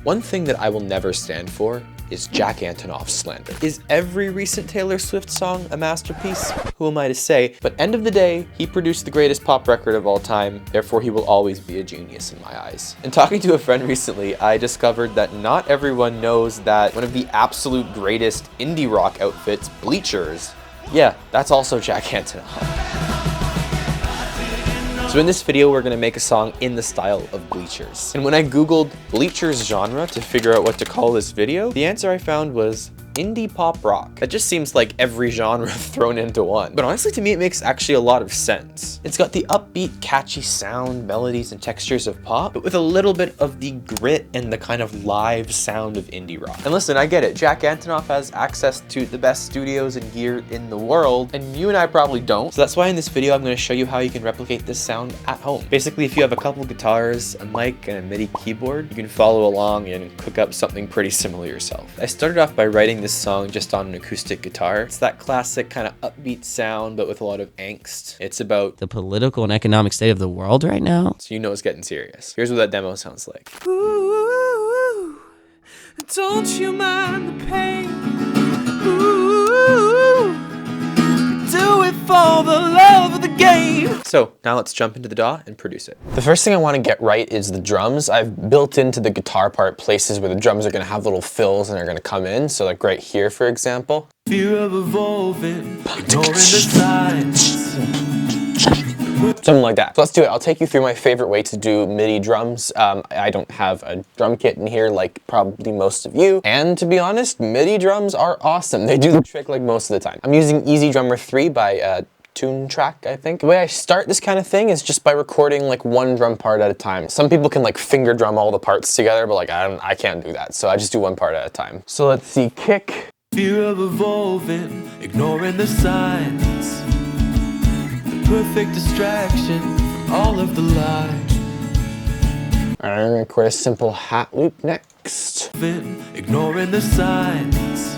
One thing that I will never stand for is Jack Antonoff's slander. Is every recent Taylor Swift song a masterpiece? Who am I to say? But end of the day, he produced the greatest pop record of all time, therefore he will always be a genius in my eyes. And talking to a friend recently, I discovered that not everyone knows that one of the absolute greatest indie rock outfits, Bleachers, yeah, that's also Jack Antonoff. So in this video, we're gonna make a song in the style of Bleachers. And when I Googled Bleachers genre to figure out what to call this video, the answer I found was indie pop rock. That just seems like every genre thrown into one. But honestly, to me, it makes actually a lot of sense. It's got the upbeat, catchy sound, melodies, and textures of pop, but with a little bit of the grit and the kind of live sound of indie rock. And listen, I get it. Jack Antonoff has access to the best studios and gear in the world, and you and I probably don't. So that's why in this video, I'm gonna show you how you can replicate this sound at home. Basically, if you have a couple guitars, a mic, and a MIDI keyboard, you can follow along and cook up something pretty similar yourself. I started off by writing this song just on an acoustic guitar. It's that classic kind of upbeat sound, but with a lot of angst. It's about the political and economic state of the world right now. So you know it's getting serious. Here's what that demo sounds like. Ooh, don't you mind the pain? Ooh, do it for the love of the game. So now let's jump into the DAW and produce it. The first thing I want to get right is the drums. I've built into the guitar part places where the drums are going to have little fills and are going to come in. So like right here, for example. Fear of evolving, ignoring the signs. Something like that. So let's do it. I'll take you through my favorite way to do MIDI drums. I don't have a drum kit in here like probably most of you. And to be honest, MIDI drums are awesome. They do the trick like most of the time. I'm using Easy Drummer 3 by Tune Track, I think. The way I start this kind of thing is just by recording like one drum part at a time. Some people can like finger drum all the parts together, but like I can't do that. So I just do one part at a time. So let's see, kick. Fear of evolving, ignoring the signs. Perfect distraction from all of the lies. Alright, I'm gonna record a simple hat loop next. Ignoring the signs.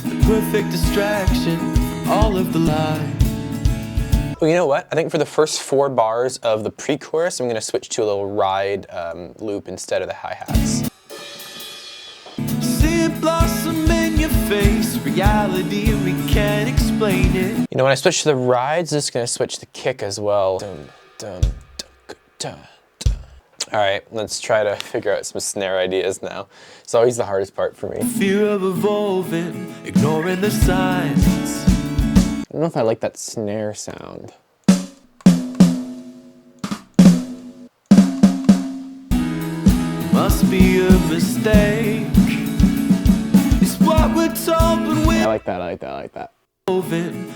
The perfect distraction from all of the lies. Well, you know what? I think for the first 4 bars of the pre-chorus, I'm gonna switch to a little ride loop instead of the hi-hats. See it blossom in your face, reality, we can't explain it. You know, when I switch to the rides, I'm just gonna switch the kick as well. Dun, dun, dun, dun, dun. All right, let's try to figure out some snare ideas now. It's always the hardest part for me. Fear of evolving, ignoring the signs. I don't know if I like that snare sound. Must be a mistake. It's what we're told when we're I like that, I like that, I like that.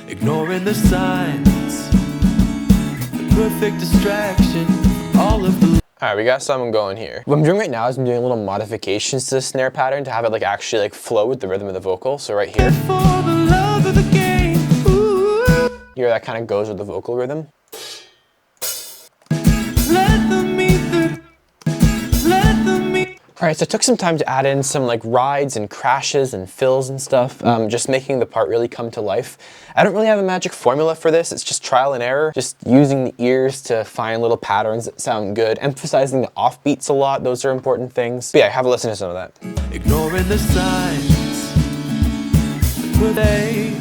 ignoring the signs. The perfect distraction, all of the. All right, we got something going here. What I'm doing right now is I'm doing little modifications to the snare pattern to have it like actually like flow with the rhythm of the vocal. So right here, For the love of the game. Ooh. here that kind of goes with the vocal rhythm. Let them meet the. Let them meet. All right, so I took some time to add in some like rides and crashes and fills and stuff, just making the part really come to life. I don't really have a magic formula for this. It's just trial and error, just using the ears to find little patterns that sound good, emphasizing the offbeats a lot. Those are important things. But yeah, have a listen to some of that. Ignoring the signs. With ache.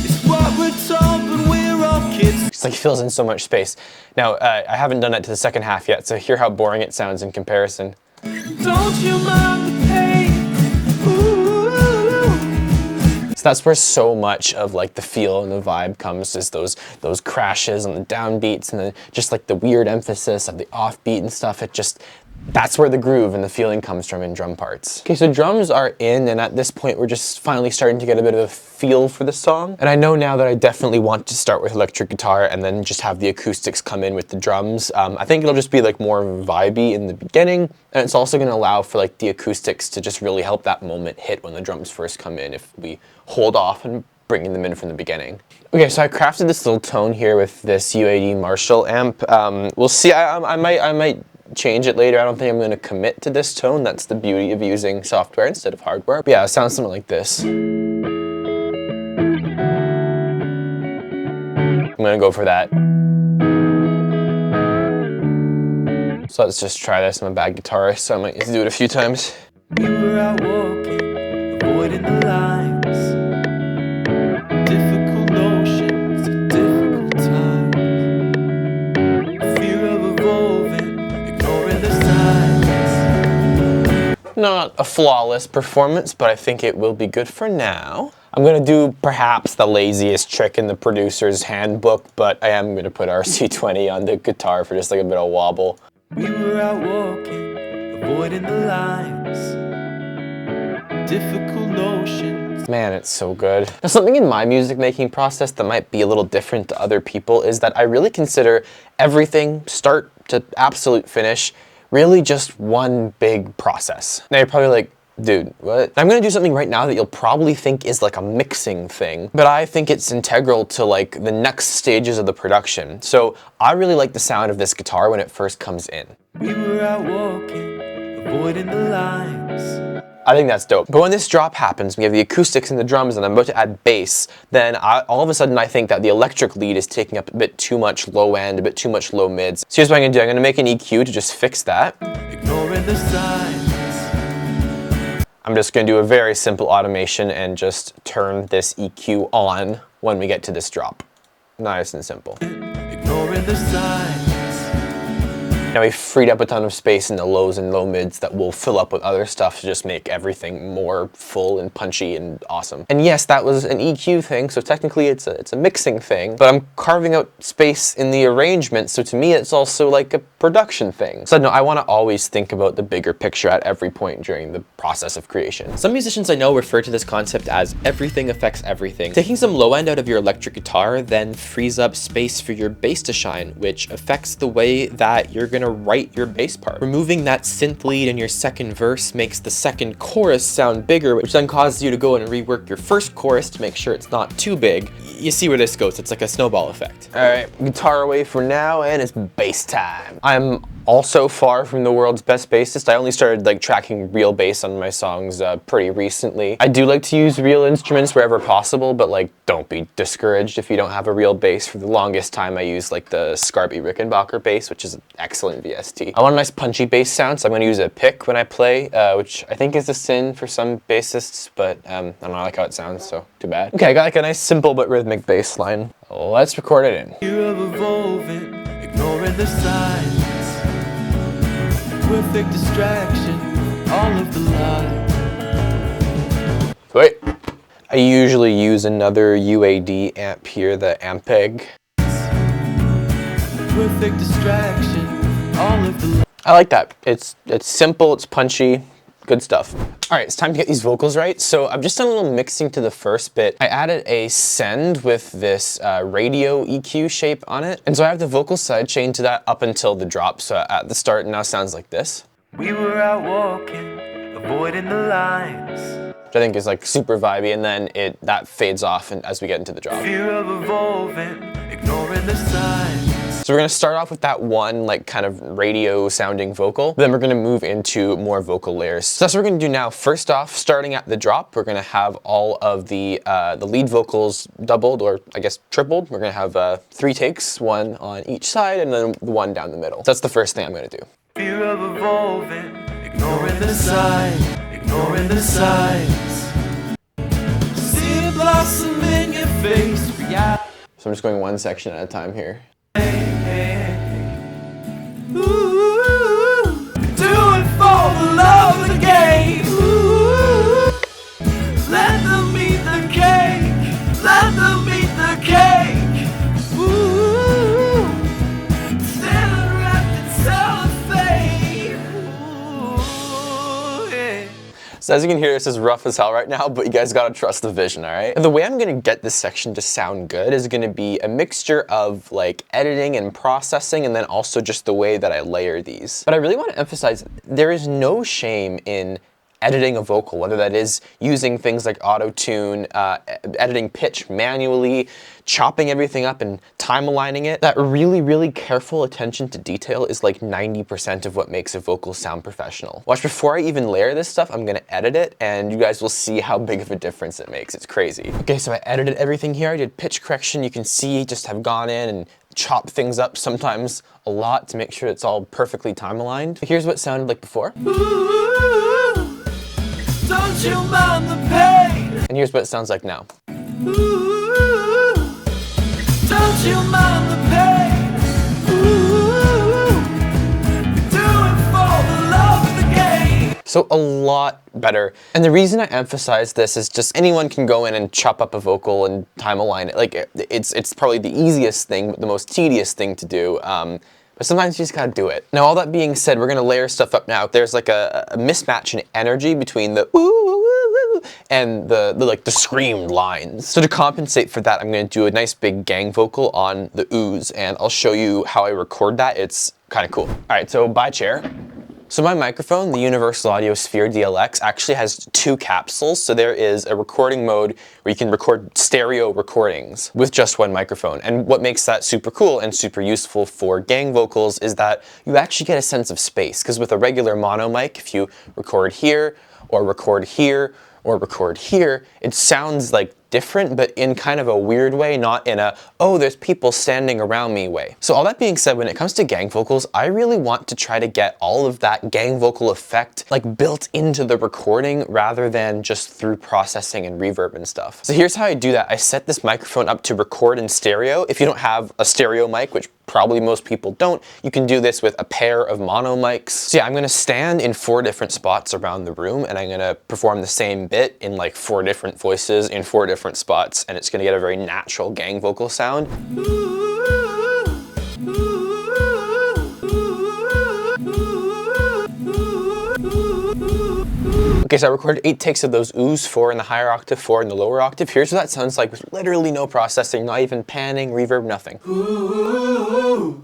It's what we're told when we're all kids. It's like it fills in so much space. Now, I haven't done that to the second half yet, so hear how boring it sounds in comparison. Don't you mind the pain? Ooh. So that's where so much of like the feel and the vibe comes, is those crashes and the downbeats and then just like the weird emphasis of the offbeat and stuff. That's where the groove and the feeling comes from in drum parts. Okay, so drums are in, and at this point we're just finally starting to get a bit of a feel for the song. And I know now that I definitely want to start with electric guitar and then just have the acoustics come in with the drums. I think it'll just be like more vibey in the beginning, and it's also gonna allow for like the acoustics to just really help that moment hit when the drums first come in if we hold off and bringing them in from the beginning. Okay, so I crafted this little tone here with this UAD Marshall amp. We'll see, I might change it later. I don't think I'm going to commit to this tone. That's the beauty of using software instead of hardware. But yeah, it sounds something like this. I'm going to go for that. So let's just try this. I'm a bad guitarist, so I might need to do it a few times. We were out walking, avoiding the lines. Difficult notions at difficult times. Fear of evolving, ignoring the signs. Not a flawless performance, but I think it will be good for now. I'm gonna do perhaps the laziest trick in the producer's handbook, but I am gonna put RC20 on the guitar for just like a bit of wobble. We were out walking, avoiding the lines. Difficult notions. Man, it's so good. Now, something in my music making process that might be a little different to other people is that I really consider everything, start to absolute finish, really just one big process. Now you're probably like, dude, what? I'm gonna do something right now that you'll probably think is like a mixing thing, but I think it's integral to like the next stages of the production. So I really like the sound of this guitar when it first comes in. We were out walking, avoiding the lines. I think that's dope. But when this drop happens, we have the acoustics and the drums and I'm about to add bass, then all of a sudden I think that the electric lead is taking up a bit too much low end, a bit too much low mids. So here's what I'm gonna do. I'm gonna make an EQ to just fix that. Ignoring the signs. I'm just gonna do a very simple automation and just turn this EQ on when we get to this drop. Nice and simple. Ignoring the signs. Now we've freed up a ton of space in the lows and low mids that will fill up with other stuff to just make everything more full and punchy and awesome. And yes, that was an EQ thing, so technically it's a mixing thing, but I'm carving out space in the arrangement, so to me it's also like a production thing. So no, I want to always think about the bigger picture at every point during the process of creation. Some musicians I know refer to this concept as everything affects everything. Taking some low end out of your electric guitar then frees up space for your bass to shine, which affects the way that you're gonna write your bass part. Removing that synth lead in your second verse makes the second chorus sound bigger, which then causes you to go and rework your first chorus to make sure it's not too big. You see where this goes, it's like a snowball effect. All right, guitar away for now, and it's bass time. I'm also far from the world's best bassist. I only started like tracking real bass on my songs pretty recently. I do like to use real instruments wherever possible, but like don't be discouraged if you don't have a real bass. For the longest time I used like the Scarby Rickenbacker bass, which is an excellent VST. I want a nice punchy bass sound, so I'm gonna use a pick when I play, which I think is a sin for some bassists, but I don't know, I like how it sounds, so too bad. Okay, I got like a nice simple but rhythmic bass line. Let's record it in. Fear of evolving, ignoring the signs. Perfect distraction, all of the lies. Wait. I usually use another UAD amp here, the Ampeg. Perfect distraction, all of the lies. I like that. It's simple, it's punchy, good stuff. All right, it's time to get these vocals right. So I've just done a little mixing to the first bit. I added a send with this radio EQ shape on it. And so I have the vocal sidechain to that up until the drop. So at the start it now sounds like this. We were out walking, avoiding the lines. Which I think is like super vibey, and then that fades off and as we get into the drop. Fear of evolving, ignoring the signs. So we're gonna start off with that one like kind of radio sounding vocal. Then we're gonna move into more vocal layers. So that's what we're gonna do now. First off, starting at the drop, we're gonna have all of the lead vocals doubled, or I guess tripled. We're gonna have 3 takes, 1 on each side and then 1 down the middle. So that's the first thing I'm gonna do. Fear of evolving, ignoring the signs, ignoring the signs. See it blossom in your face, reality. So I'm just going one section at a time here. Ooh, do it for the love of the game. Ooh, let them eat the cake. Let them eat the cake. Ooh, stand wrapped in cellophane. Ooh, yeah. So as you can hear, this is rough as hell right now, but you guys gotta trust the vision, all right? And the way I'm gonna get this section to sound good is gonna be a mixture of like editing and processing, and then also just the way that I layer these. But I really wanna emphasize, there is no shame in editing a vocal, whether that is using things like auto-tune, editing pitch manually, chopping everything up and time aligning it. That really, really careful attention to detail is like 90% of what makes a vocal sound professional. Watch, before I even layer this stuff, I'm gonna edit it and you guys will see how big of a difference it makes. It's crazy. Okay, so I edited everything here. I did pitch correction. You can see just have gone in and chop things up sometimes a lot to make sure it's all perfectly time aligned. Here's what it sounded like before. Ooh, don't you mind the pain? And here's what it sounds like now. Ooh, don't you mind the pain? Ooh, do it for the love of the game. So a lot better. And the reason I emphasize this is just anyone can go in and chop up a vocal and time align it. Like it's probably the easiest thing, but the most tedious thing to do. But sometimes you just gotta do it. Now, all that being said, we're gonna layer stuff up now. There's like a mismatch in energy between the ooh, ooh, ooh, ooh, and the screamed lines. So to compensate for that, I'm gonna do a nice big gang vocal on the oohs, and I'll show you how I record that. It's kind of cool. All right, so bye chair. So my microphone, the Universal Audio Sphere DLX, actually has two capsules. So there is a recording mode where you can record stereo recordings with just one microphone. And what makes that super cool and super useful for gang vocals is that you actually get a sense of space. Because with a regular mono mic, if you record here, or record here, or record here, it sounds like different, but in kind of a weird way, not in a, oh, there's people standing around me way. So all that being said, when it comes to gang vocals, I really want to try to get all of that gang vocal effect like built into the recording rather than just through processing and reverb and stuff. So here's how I do that. I set this microphone up to record in stereo. If you don't have a stereo mic, which probably most people don't, you can do this with a pair of mono mics. So yeah, I'm gonna stand in 4 different spots around the room and I'm gonna perform the same bit in like 4 different voices in 4 different spots, and it's gonna get a very natural gang vocal sound. Okay, so I recorded 8 takes of those oohs, 4 in the higher octave, 4 in the lower octave. Here's what that sounds like with literally no processing, not even panning, reverb, nothing.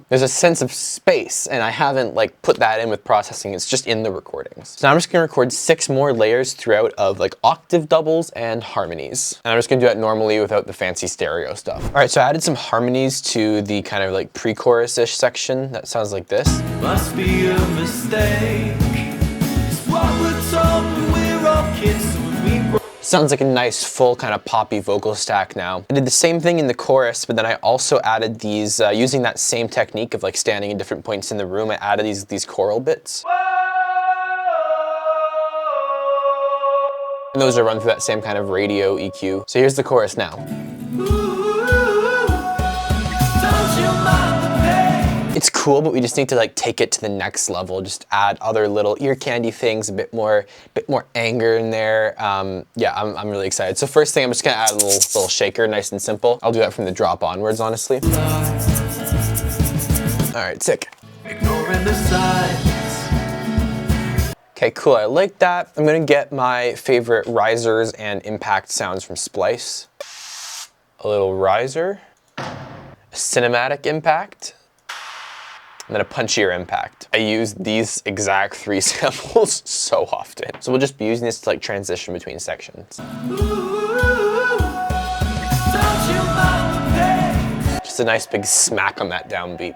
There's a sense of space, and I haven't like put that in with processing, it's just in the recordings. So now I'm just gonna record 6 more layers throughout of like octave doubles and harmonies. And I'm just gonna do that normally without the fancy stereo stuff. All right, so I added some harmonies to the kind of like pre-chorus-ish section that sounds like this. Must be a mistake. It's what we're told when we're all kids, so when we grow. Sounds like a nice full kind of poppy vocal stack now. I did the same thing in the chorus, but then I also added these, using that same technique of like standing in different points in the room, I added these choral bits. And those are run through that same kind of radio EQ. So here's the chorus now. It's cool, but we just need to like take it to the next level. Just add other little ear candy things, a bit more anger in there. Yeah, I'm really excited. So first thing, I'm just gonna add a little shaker, nice and simple. I'll do that from the drop onwards, honestly. All right, sick. Ignoring the signs. Okay, cool, I like that. I'm gonna get my favorite risers and impact sounds from Splice. A little riser, a cinematic impact, and then a punchier impact. I use these exact 3 samples so often. So we'll just be using this to like transition between sections. Just a nice big smack on that downbeat.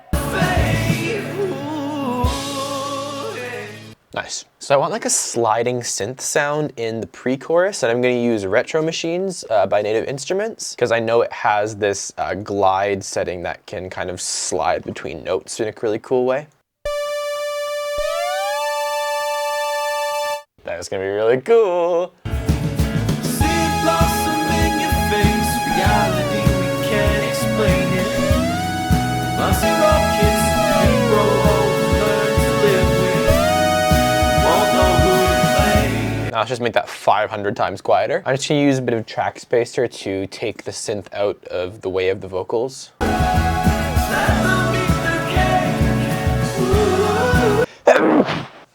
Nice. So I want like a sliding synth sound in the pre-chorus, and I'm gonna use Retro Machines by Native Instruments, because I know it has this glide setting that can kind of slide between notes in a really cool way. That is gonna be really cool. See blossom in your face, reality we can't explain it. Must be rock kids, we grow old and learn to live with. Won't know who to blame. Now let's just make that 500 times quieter. I'm just gonna use a bit of track spacer to take the synth out of the way of the vocals.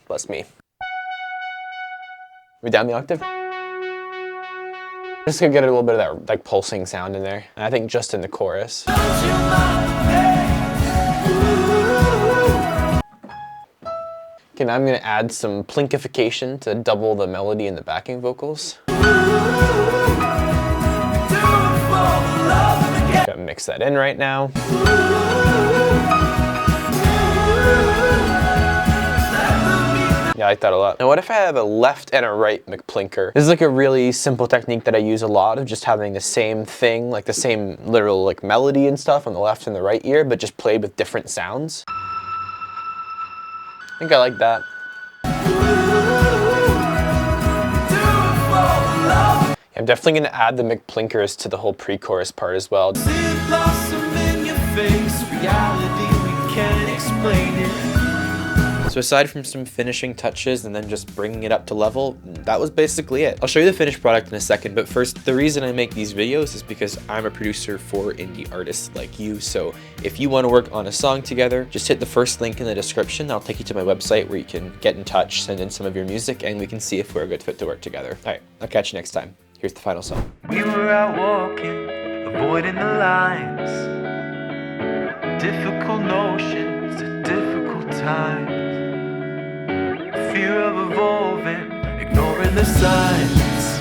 Bless me. We down the octave? Just gonna get a little bit of that like pulsing sound in there. And I think just in the chorus. Okay, now I'm gonna add some plinkification to double the melody in the backing vocals. Gotta mix that in right now. Yeah, I like that a lot. Now what if I have a left and a right McPlinker? This is like a really simple technique that I use a lot, of just having the same thing, like the same literal like melody and stuff on the left and the right ear, but just played with different sounds. I think I like that. I'm definitely going to add the McPlinkers to the whole pre-chorus part as well. So aside from some finishing touches and then just bringing it up to level, that was basically it. I'll show you the finished product in a second, but first, the reason I make these videos is because I'm a producer for indie artists like you. So if you want to work on a song together, just hit the first link in the description. I'll take you to my website where you can get in touch, send in some of your music, and we can see if we're a good fit to work together. All right, I'll catch you next time. Here's the final song. We were out walking, avoiding the lines. Difficult notions at difficult times. Fear of evolving, ignoring the signs.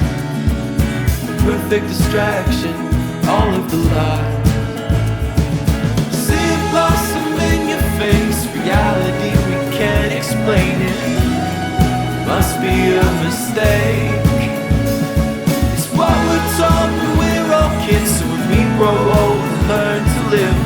Perfect distraction, all of the lies. See it blossom in your face. Reality, we can't explain it. Must be a mistake. It's what we're taught when we're all kids. So when we grow old, we learn to live